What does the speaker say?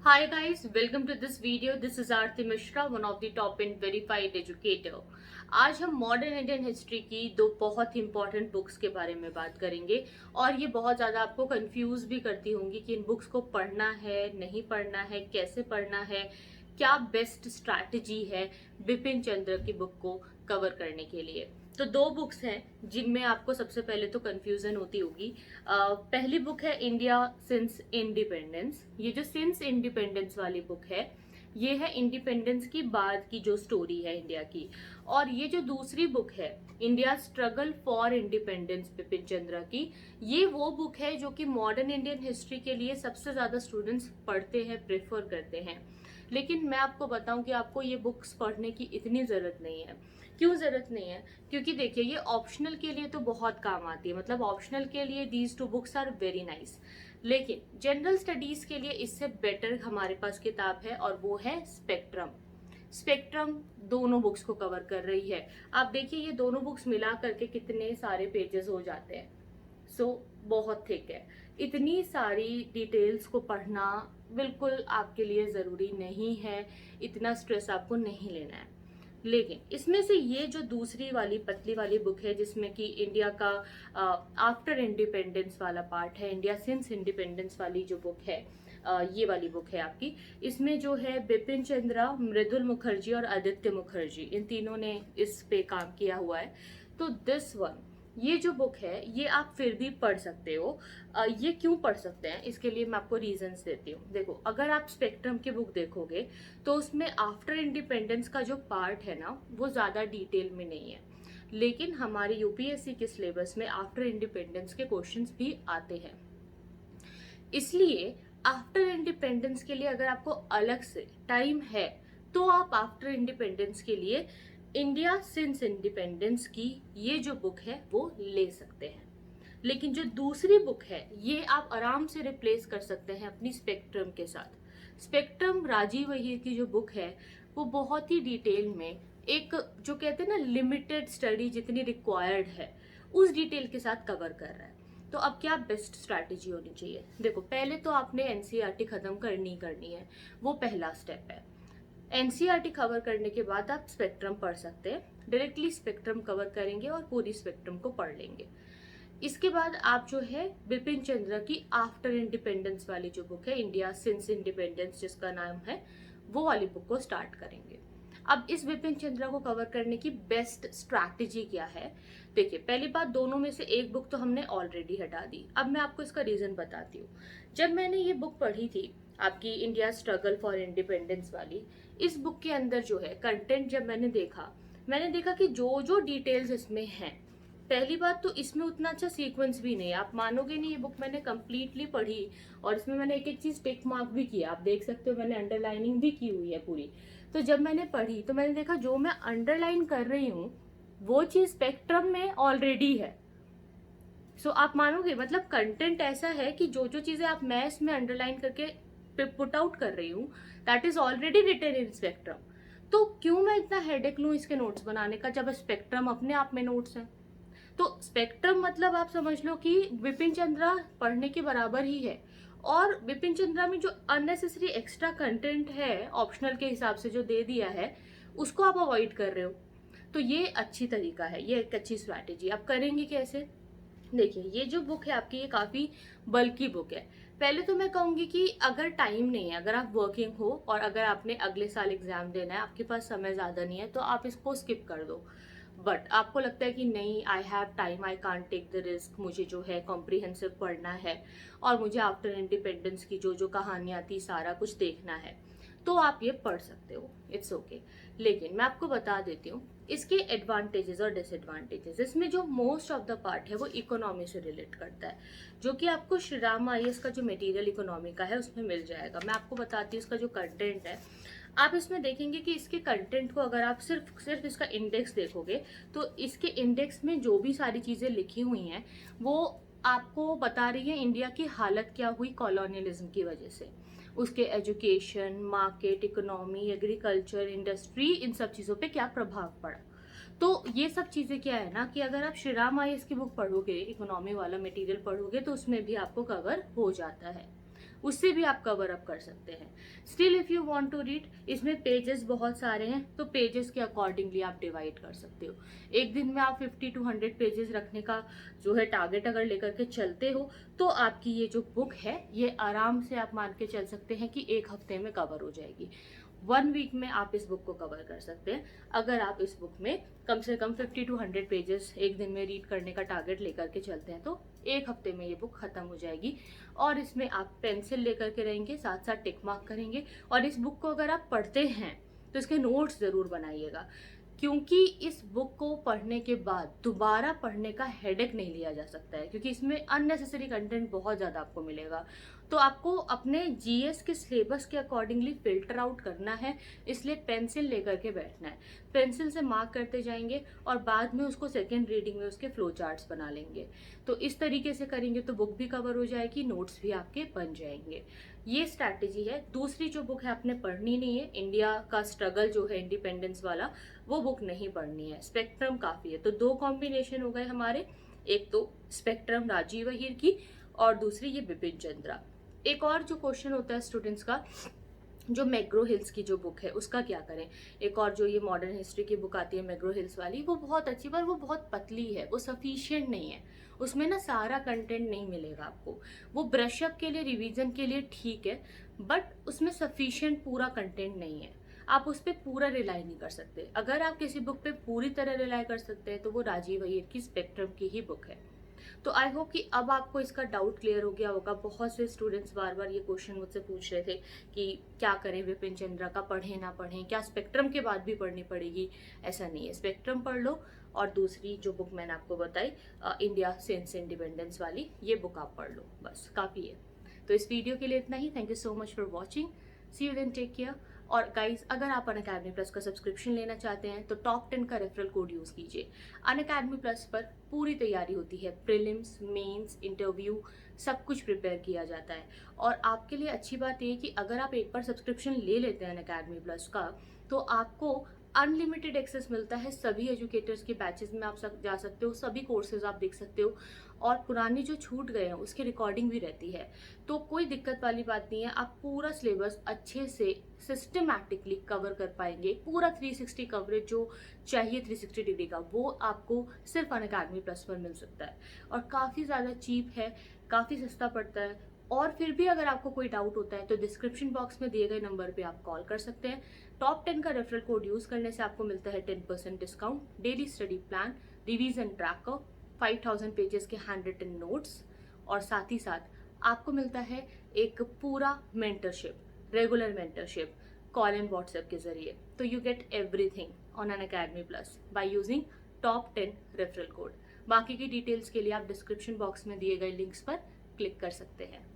Hi guys, welcome to this video. This is Aarti Mishra, one of the top and verified educator. आज हम modern Indian history की दो बहुत ही important books के बारे में बात करेंगे और ये बहुत ज़्यादा आपको कंफ्यूज भी करती होंगी कि इन बुक्स को पढ़ना है, नहीं पढ़ना है, कैसे पढ़ना है, क्या बेस्ट स्ट्रैटेजी है बिपिन चंद्र की बुक को कवर करने के लिए। तो दो बुक्स हैं जिनमें आपको सबसे पहले तो कंफ्यूजन होती होगी। पहली बुक है इंडिया सिंस इंडिपेंडेंस। ये जो सिंस इंडिपेंडेंस वाली बुक है ये है इंडिपेंडेंस की बाद की जो स्टोरी है इंडिया की। और ये जो दूसरी बुक है India struggle for independence Bipin Chandra की, ये वो बुक है जो कि मॉडर्न इंडियन हिस्ट्री के लिए सबसे ज्यादा स्टूडेंट्स पढ़ते हैं, प्रेफर करते हैं। लेकिन मैं आपको बताऊं कि आपको ये बुक्स पढ़ने की इतनी जरूरत नहीं है। क्यों जरूरत नहीं है? क्योंकि देखिए ये ऑप्शनल के लिए तो बहुत काम आती है, मतलब ऑप्शनल के लिए these two books are very nice. लेकिन जनरल स्टडीज के लिए इससे बेटर हमारे पास किताब है और वो है स्पेक्ट्रम। स्पेक्ट्रम दोनों बुक्स को कवर कर रही है। आप देखिए ये दोनों बुक्स मिला करके कितने सारे पेजेस हो जाते हैं। बहुत थिक है। इतनी सारी डिटेल्स को पढ़ना बिल्कुल आपके लिए ज़रूरी नहीं है, इतना स्ट्रेस आपको नहीं लेना है। लेकिन इसमें से ये जो दूसरी वाली पतली वाली बुक है जिसमें कि इंडिया का आफ्टर इंडिपेंडेंस वाला पार्ट है, इंडिया सिंस इंडिपेंडेंस वाली जो बुक है, ये वाली बुक है आपकी। इसमें जो है बिपिन चंद्रा, मृदुल मुखर्जी और आदित्य मुखर्जी, इन तीनों ने इस पे काम किया हुआ है। तो दिस वन, ये जो बुक है ये आप फिर भी पढ़ सकते हो। ये क्यों पढ़ सकते हैं इसके लिए मैं आपको रीजंस देती हूँ। देखो, अगर आप स्पेक्ट्रम की बुक देखोगे तो उसमें आफ्टर इंडिपेंडेंस का जो पार्ट है ना वो ज़्यादा डिटेल में नहीं है। लेकिन हमारे यूपीएससी के सिलेबस में आफ्टर इंडिपेंडेंस के क्वेश्चंस भी आते हैं। इसलिए आफ्टर इंडिपेंडेंस के लिए अगर आपको अलग से टाइम है तो आप आफ्टर इंडिपेंडेंस के लिए इंडिया सिंस इंडिपेंडेंस की ये जो बुक है वो ले सकते हैं। लेकिन जो दूसरी बुक है ये आप आराम से रिप्लेस कर सकते हैं अपनी स्पेक्ट्रम के साथ। स्पेक्ट्रम राजीव अय्यर की जो बुक है वो बहुत ही डिटेल में एक जो कहते हैं ना लिमिटेड स्टडी जितनी रिक्वायर्ड है उस डिटेल के साथ कवर कर रहा है। तो अब क्या बेस्ट स्ट्रैटेजी होनी चाहिए? देखो, पहले तो आपने एनसीईआरटी खत्म करनी है, वो पहला स्टेप है। एनसीईआरटी कवर करने के बाद आप स्पेक्ट्रम पढ़ सकते हैं, डायरेक्टली स्पेक्ट्रम कवर करेंगे और पूरी स्पेक्ट्रम को पढ़ लेंगे। इसके बाद आप जो है बिपिन चंद्र की आफ्टर इंडिपेंडेंस वाली जो बुक है, इंडिया सिंस इंडिपेंडेंस जिसका नाम है, वो वाली बुक को स्टार्ट करेंगे। अब इस बिपिन चंद्र को कवर करने की बेस्ट स्ट्रैटेजी क्या है? देखिए, पहली बात, दोनों में से एक बुक तो हमने ऑलरेडी हटा दी। अब मैं आपको इसका रीजन बताती हूँ। जब मैंने ये बुक पढ़ी थी आपकी इंडिया स्ट्रगल फॉर इंडिपेंडेंस वाली, इस बुक के अंदर जो है कंटेंट जब मैंने देखा कि जो जो डिटेल्स इसमें हैं, पहली बात तो इसमें उतना अच्छा सीक्वेंस भी नहीं है। आप मानोगे नहीं, ये बुक मैंने कंप्लीटली पढ़ी और इसमें मैंने एक एक चीज टिक मार्क भी किया। आप देख सकते हो मैंने अंडरलाइनिंग भी की हुई है पूरी। तो जब मैंने पढ़ी तो मैंने देखा जो मैं अंडरलाइन कर रही हूँ वो चीज स्पेक्ट्रम में ऑलरेडी है। आप मानोगे, मतलब कंटेंट ऐसा है कि जो जो चीजें आप मैं इसमें अंडरलाइन करके पुट आउट कर रही हूँ that is already written in Spectrum. तो क्यों मैं इतना हेडेक लूँ इसके नोट्स बनाने का जब स्पेक्ट्रम अपने आप में नोट्स है। तो स्पेक्ट्रम मतलब आप समझ लो कि बिपिन चंद्रा पढ़ने के बराबर ही है। और बिपिन चंद्रा में जो अननेसेसरी एक्स्ट्रा कंटेंट है ऑप्शनल के हिसाब से जो दे दिया है उसको आप अवॉइड कर रहे हो। तो ये अच्छी तरीका है, ये एक अच्छी स्ट्रैटेजी। आप करेंगे कैसे? देखिए, ये जो बुक है आपकी ये काफी बल्कि बुक है। पहले तो मैं कहूंगी कि अगर टाइम नहीं है, अगर आप वर्किंग हो और अगर आपने अगले साल एग्जाम देना है, आपके पास समय ज्यादा नहीं है, तो आप इसको स्किप कर दो। बट आपको लगता है कि नहीं, I have time, I can't take the risk, मुझे जो है कॉम्प्रिहेंसिव पढ़ना है और मुझे आफ्टर इंडिपेंडेंस की जो जो कहानियां थी सारा कुछ देखना है, तो आप ये पढ़ सकते हो, इट्स ओके। लेकिन मैं आपको बता देती हूँ इसके एडवांटेजेस और डिसएडवांटेजेस। इसमें जो मोस्ट ऑफ द पार्ट है वो इकोनॉमी से रिलेट करता है, जो कि आपको श्री राम आईएएस का जो मटेरियल इकोनॉमी का है उसमें मिल जाएगा। मैं आपको बताती हूँ इसका जो कंटेंट है। आप इसमें देखेंगे कि इसके कंटेंट को अगर आप सिर्फ इसका इंडेक्स देखोगे तो इसके इंडेक्स में जो भी सारी चीजें लिखी हुई हैं वो आपको बता रही है इंडिया की हालत क्या हुई कॉलोनियलिज्म की वजह से, उसके education, market, economy, agriculture, industry, इन सब चीज़ों पे क्या प्रभाव पड़ा। तो ये सब चीज़ें क्या है ना कि अगर आप श्री राम आईएएस की बुक पढ़ोगे, इकोनॉमी वाला मटेरियल पढ़ोगे, तो उसमें भी आपको कवर हो जाता है। उससे भी आप कवर अप कर सकते हैं। Still if you want to read, इसमें पेजेस बहुत सारे हैं, तो पेजेस के अकॉर्डिंगली आप डिवाइड कर सकते हो। एक दिन में आप 50 to 100 पेजेस रखने का जो है टारगेट अगर लेकर के चलते हो, तो आपकी ये जो बुक है ये आराम से आप मान के चल सकते हैं कि एक हफ्ते में कवर हो जाएगी। 1 वीक में आप इस बुक को कवर कर सकते हैं अगर आप इस बुक में कम से कम 50 to 100 पेजेस एक दिन में रीड करने का टारगेट लेकर के चलते हैं, तो एक हफ्ते में ये बुक खत्म हो जाएगी। और इसमें आप पेंसिल लेकर के रहेंगे, साथ साथ टिक मार्क करेंगे, और इस बुक को अगर आप पढ़ते हैं तो इसके नोट्स ज़रूर बनाइएगा, क्योंकि इस बुक को पढ़ने के बाद दोबारा पढ़ने का हेडेक नहीं लिया जा सकता है, क्योंकि इसमें अननेसेसरी कंटेंट बहुत ज़्यादा आपको मिलेगा। तो आपको अपने जीएस के सिलेबस के अकॉर्डिंगली फिल्टर आउट करना है, इसलिए पेंसिल लेकर के बैठना है। पेंसिल से मार्क करते जाएंगे और बाद में उसको सेकेंड रीडिंग में उसके फ्लो चार्ट्स बना लेंगे। तो इस तरीके से करेंगे तो बुक भी कवर हो जाएगी, नोट्स भी आपके बन जाएंगे। ये स्ट्रैटेजी है। दूसरी जो बुक है आपने पढ़नी नहीं है, इंडिया का स्ट्रगल जो है इंडिपेंडेंस वाला, वो बुक नहीं पढ़नी है, स्पेक्ट्रम काफ़ी है। तो 2 कॉम्बिनेशन हो गए हमारे, एक तो स्पेक्ट्रम राजीव अहीर की और दूसरी ये बिपिन चंद्रा। एक और जो क्वेश्चन होता है स्टूडेंट्स का, जो मैग्रो हिल्स की जो बुक है उसका क्या करें। एक और जो ये मॉडर्न हिस्ट्री की बुक आती है मैग्रो हिल्स वाली, वो बहुत अच्छी, पर वो बहुत पतली है, वो सफिशिएंट नहीं है, उसमें ना सारा कंटेंट नहीं मिलेगा आपको। वो ब्रशअप के लिए, रिवीजन के लिए ठीक है, बट उसमें सफिशिएंट पूरा कंटेंट नहीं है। आप उस पर पूरा रिलाई नहीं कर सकते। अगर आप किसी बुक पे पूरी तरह रिलाई कर सकते हैं तो वो राजीव अय्यर की स्पेक्ट्रम की ही बुक है। तो आई होप कि अब आपको इसका डाउट क्लियर हो गया होगा। बहुत से स्टूडेंट्स बार बार ये क्वेश्चन मुझसे पूछ रहे थे कि क्या करें, विपिन चंद्रा का पढ़ें ना पढ़ें, क्या स्पेक्ट्रम के बाद भी पढ़नी पड़ेगी। ऐसा नहीं है, स्पेक्ट्रम पढ़ लो और दूसरी जो बुक मैंने आपको बताई इंडिया सिंस इंडिपेंडेंस वाली, ये बुक आप पढ़ लो, बस काफ़ी है। तो इस वीडियो के लिए इतना ही। Thank you so much for watching, see you then, take care. और गाइज, अगर आप अनअकैडमी प्लस का सब्सक्रिप्शन लेना चाहते हैं तो टॉप 10 का रेफरल कोड यूज़ कीजिए। अनअकैडमी प्लस पर पूरी तैयारी होती है, प्रीलिम्स, मेंस, इंटरव्यू, सब कुछ प्रिपेयर किया जाता है। और आपके लिए अच्छी बात यह है कि अगर आप एक बार सब्सक्रिप्शन ले लेते हैं अनअकैडमी प्लस का, तो आपको अनलिमिटेड एक्सेस मिलता है। सभी एजुकेटर्स के बैचेस में आप जा सकते हो, सभी कोर्सेज आप देख सकते हो, और पुराने जो छूट गए हैं उसकी रिकॉर्डिंग भी रहती है। तो कोई दिक्कत वाली बात नहीं है, आप पूरा सिलेबस अच्छे से सिस्टमैटिकली कवर कर पाएंगे। पूरा 360 कवरेज जो चाहिए 360 डिग्री का, वो आपको सिर्फ अनअकैडमी प्लस पर मिल सकता है, और काफ़ी ज़्यादा चीप है, काफ़ी सस्ता पड़ता है। और फिर भी अगर आपको कोई डाउट होता है तो डिस्क्रिप्शन बॉक्स में दिए गए नंबर पे आप कॉल कर सकते हैं। टॉप 10 का रेफरल कोड यूज़ करने से आपको मिलता है 10% discount, daily study plan, revision tracker, 5000 pages के हैंड रिटन नोट्स, और साथ ही साथ आपको मिलता है एक पूरा mentorship, regular mentorship, call and WhatsApp के जरिए। तो you get everything on Unacademy plus by using top 10 referral code. बाकी की डिटेल्स के लिए आप डिस्क्रिप्शन बॉक्स में दिए गए लिंक्स पर क्लिक कर सकते हैं।